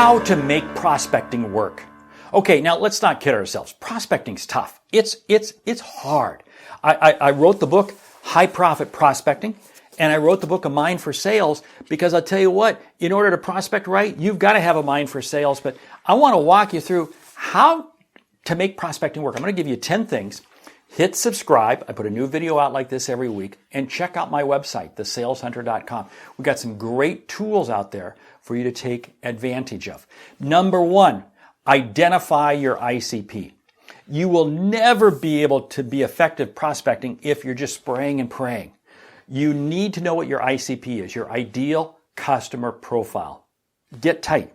How to make prospecting work. Okay, now let's not kid ourselves. Prospecting's tough. It's hard. I wrote the book, High Profit Prospecting, and I wrote the book, A Mind for Sales, because I'll tell you what, in order to prospect right, you've got to have a mind for sales. But I want to walk you through how to make prospecting work. I'm going to give you 10 things. Hit subscribe. I put a new video out like this every week. And check out my website, thesaleshunter.com. We've got some great tools out there for you to take advantage of. Number one, identify your ICP. You will never be able to be effective prospecting if you're just spraying and praying. You need to know what your ICP is, your ideal customer profile. Get tight.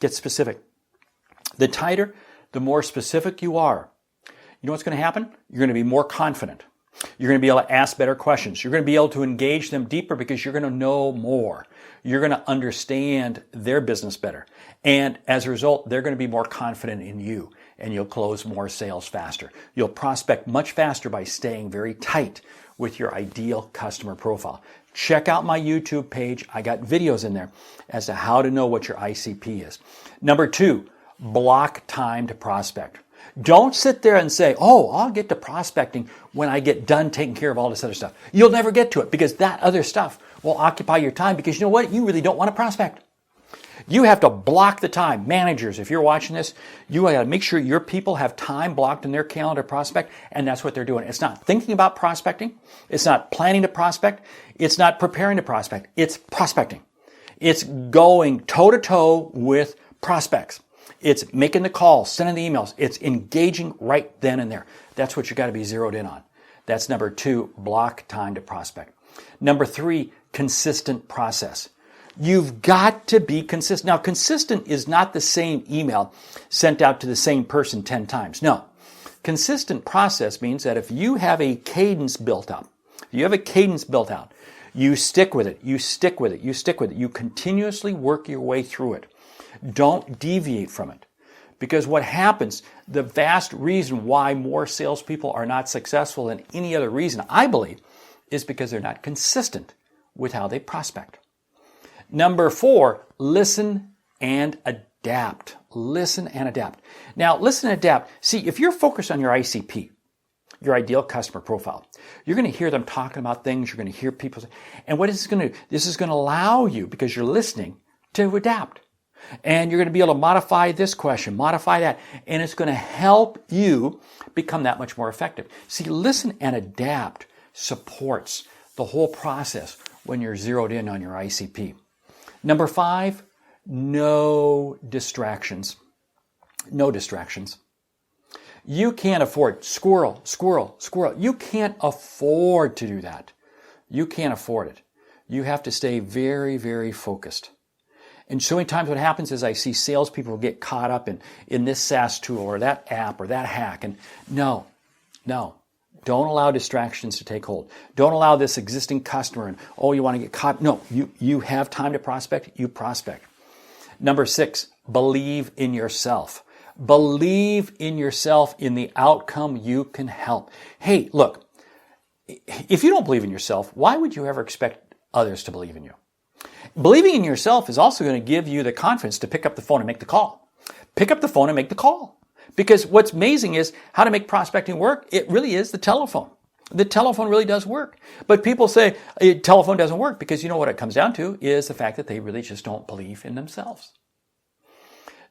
Get specific. The tighter, the more specific you are. You know what's going to happen? You're going to be more confident. You're going to be able to ask better questions. You're going to be able to engage them deeper because you're going to know more. You're going to understand their business better. And as a result, they're going to be more confident in you, and you'll close more sales faster. You'll prospect much faster by staying very tight with your ideal customer profile. Check out my YouTube page. I got videos in there as to how to know what your ICP is. Number two, block time to prospect. Don't sit there and say, oh, I'll get to prospecting when I get done taking care of all this other stuff. You'll never get to it because that other stuff will occupy your time because you know what? You really don't want to prospect. You have to block the time. Managers, if you're watching this, you got to make sure your people have time blocked in their calendar to prospect, and that's what they're doing. It's not thinking about prospecting. It's not planning to prospect. It's not preparing to prospect. It's prospecting. It's going toe-to-toe with prospects. It's making the calls, sending the emails. It's engaging right then and there. That's what you got to be zeroed in on. That's number two, block time to prospect. Number three, consistent process. You've got to be consistent. Now, consistent is not the same email sent out to the same person 10 times. No. Consistent process means that if you have a cadence built up, you stick with it, you stick with it, you stick with it. You continuously work your way through it. Don't deviate from it. Because what happens, the vast reason why more salespeople are not successful than any other reason, I believe, is because they're not consistent with how they prospect. Number four, listen and adapt. Listen and adapt. Now, listen and adapt. See, if you're focused on your ICP, your ideal customer profile, you're going to hear them talking about things. You're going to hear people. And what is this going to do? This is going to allow you, because you're listening, to adapt. And you're going to be able to modify this question, modify that, and it's going to help you become that much more effective. See, listen and adapt supports the whole process when you're zeroed in on your ICP. Number five, no distractions. No distractions. You can't afford squirrel. You can't afford to do that. You can't afford it. You have to stay very, very focused. And so many times what happens is I see salespeople get caught up in this SaaS tool or that app or that hack. And no. Don't allow distractions to take hold. Don't allow this existing customer and, oh, you want to get caught. No, you have time to prospect, you prospect. Number six, believe in yourself. Believe in yourself in the outcome you can help. Hey, look, if you don't believe in yourself, why would you ever expect others to believe in you? Believing in yourself is also going to give you the confidence to pick up the phone and make the call. Pick up the phone and make the call. Because what's amazing is how to make prospecting work. It really is the telephone. The telephone really does work. But people say telephone doesn't work because you know what it comes down to is the fact that they really just don't believe in themselves.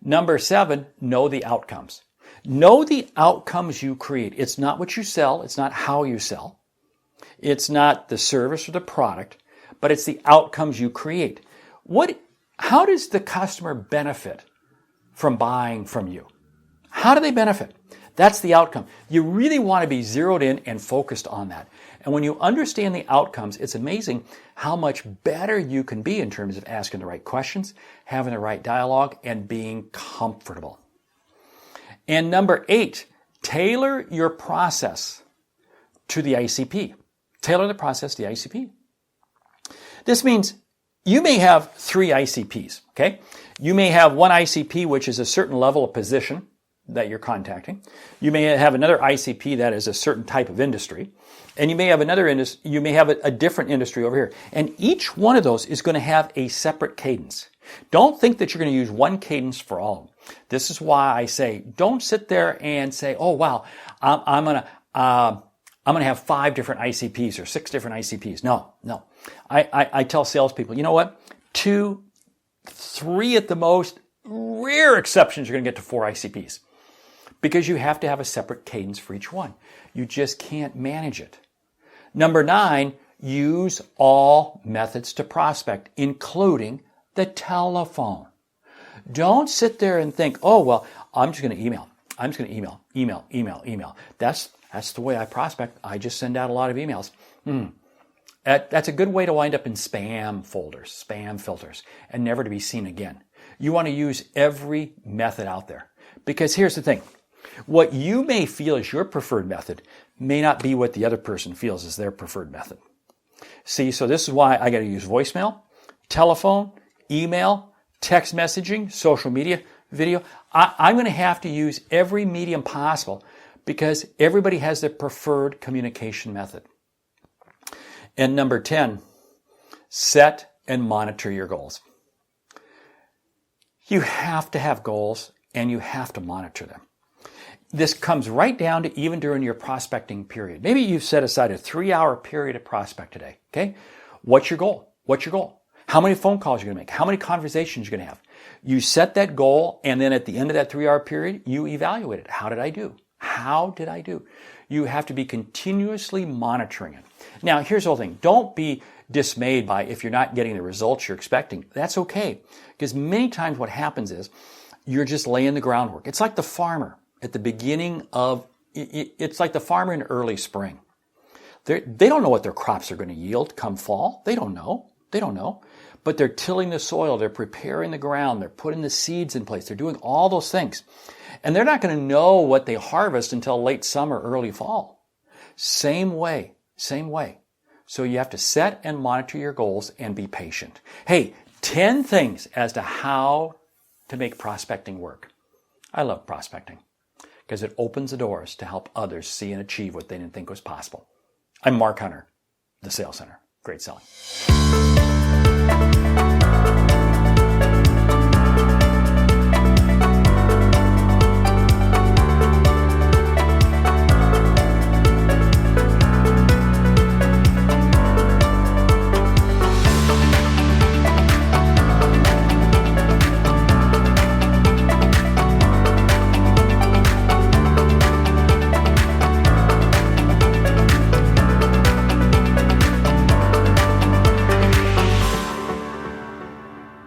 Number seven, know the outcomes. Know the outcomes you create. It's not what you sell. It's not how you sell. It's not the service or the product, but it's the outcomes you create. How does the customer benefit from buying from you? How do they benefit? That's the outcome. You really want to be zeroed in and focused on that. And when you understand the outcomes, it's amazing how much better you can be in terms of asking the right questions, having the right dialogue, and being comfortable. And number eight, tailor your process to the ICP. Tailor the process to the ICP. This means you may have three ICPs, okay? You may have one ICP, which is a certain level of position that you're contacting. You may have another ICP that is a certain type of industry. And you may have a different industry over here. And each one of those is going to have a separate cadence. Don't think that you're going to use one cadence for all of them. This is why I say, don't sit there and say, oh, wow, I'm going to have 5 different ICPs or 6 different ICPs. No. I tell salespeople, you know what? 2, 3 at the most, rare exceptions, you're going to get to 4 ICPs because you have to have a separate cadence for each one. You just can't manage it. Number 9, use all methods to prospect, including the telephone. Don't sit there and think, oh, well, I'm just going to email. I'm just going to email. That's the way I prospect. I just send out a lot of emails. That's a good way to wind up in spam folders, spam filters, and never to be seen again. You want to use every method out there. Because here's the thing. What you may feel is your preferred method may not be what the other person feels is their preferred method. See, so this is why I got to use voicemail, telephone, email, text messaging, social media, video. I'm going to have to use every medium possible because everybody has their preferred communication method. And number 10, set and monitor your goals. You have to have goals and you have to monitor them. This comes right down to even during your prospecting period. Maybe you've set aside a 3-hour period to prospect today. Okay? What's your goal? What's your goal? How many phone calls you're going to make? How many conversations you're going to have? You set that goal, and then at the end of that 3-hour period, you evaluate it. How did I do? How did I do? You have to be continuously monitoring it. Now, here's the whole thing. Don't be dismayed by if you're not getting the results you're expecting. That's okay. Because many times what happens is you're just laying the groundwork. It's like the farmer at the beginning of, it's like the farmer in early spring. They don't know what their crops are going to yield come fall. They don't know. But they're tilling the soil. They're preparing the ground. They're putting the seeds in place. They're doing all those things. And they're not going to know what they harvest until late summer, early fall. Same way. So you have to set and monitor your goals and be patient. Hey, 10 things as to how to make prospecting work. I love prospecting because it opens the doors to help others see and achieve what they didn't think was possible. I'm Mark Hunter, the Sales Center. Great selling.